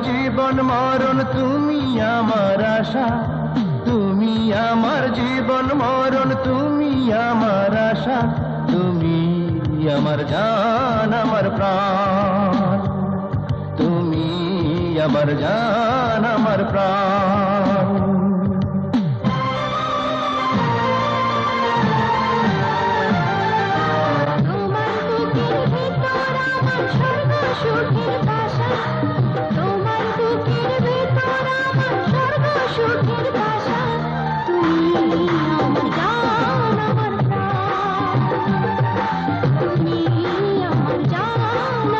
জীবন মরণ তুমি আমার আশা, তুমি আমার জীবন মরণ তুমি আমার আশা, তুমি আমার জান আমার প্রাণ, তুমি আমার জান আমার প্রাণ। সুখের ভাষা তোমার বুকের ভেতর আমার স্বর্গ সুখের ভাষা, তুমি আমার জান আমার প্রাণ, তুমি আমার জান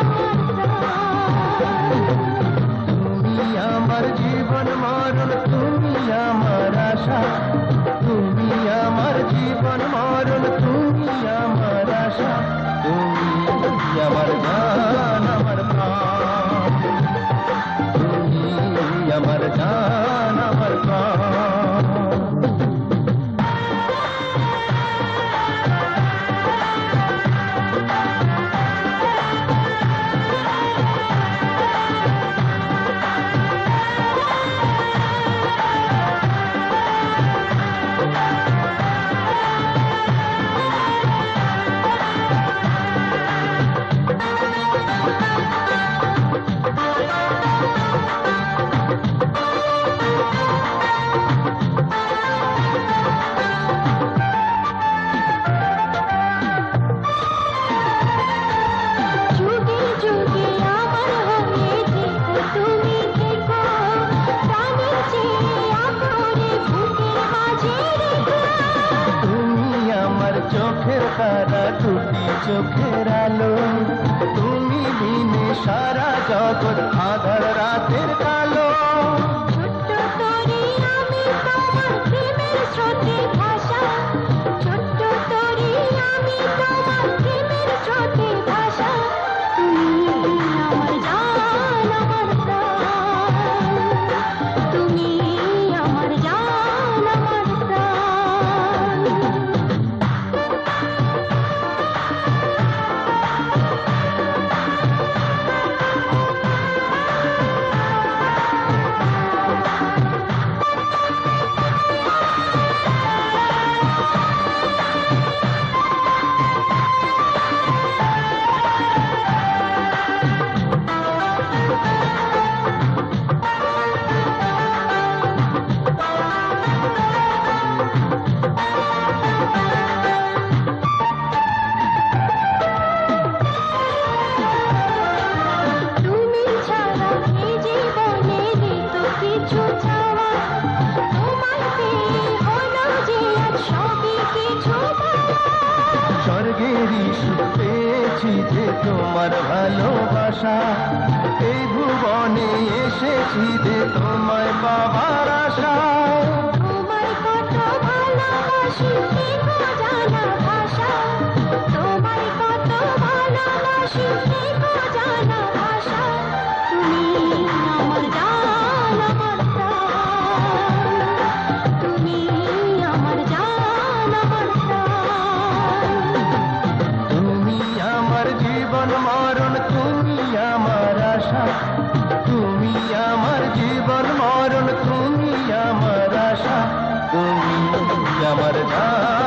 আমার প্রাণ। তুমি আমার জীবন মরণ তুমি আমার আশা, তুমি আমার জীবন মরণ তুমি আমার আশা, তুমি আমার জান আমার প্রাণ, তুমি আমার জান আমার প্রাণ। চোখের তারা দুটি চোখের আলো, তুমি বিনে সারা জগৎ আধার রাতের কালো। ছোট্ট তরি আমি তোমার প্রেমের স্রোতে ভাষা, ছোট্ট তরি আমি তোমার প্রেমের স্রোতে ভাষা, তুমি আমার জান আমার প্রাণ, তুমি আমার জান আমার প্রাণ। স্বর্গেরই সুখ পেয়েছি যে তোমার ভালোবাসা, এই ভুবনে এসেছি যে তোমায় পাবার আশা। তোমায় কত ভালোবাসি শেখো জানা ভাষা, তোমায় কত ভালোবাসি শেখো জানা ভাষা, তুমি আমার জান আমার প্রাণ, তুমি আমার জান আমার প্রাণ। তুমি আমার জীবন মরণ তুমি আমার আশা, তুমি আমার জীবন মরণ তুমি আমার আশা, তুমি আমার জান।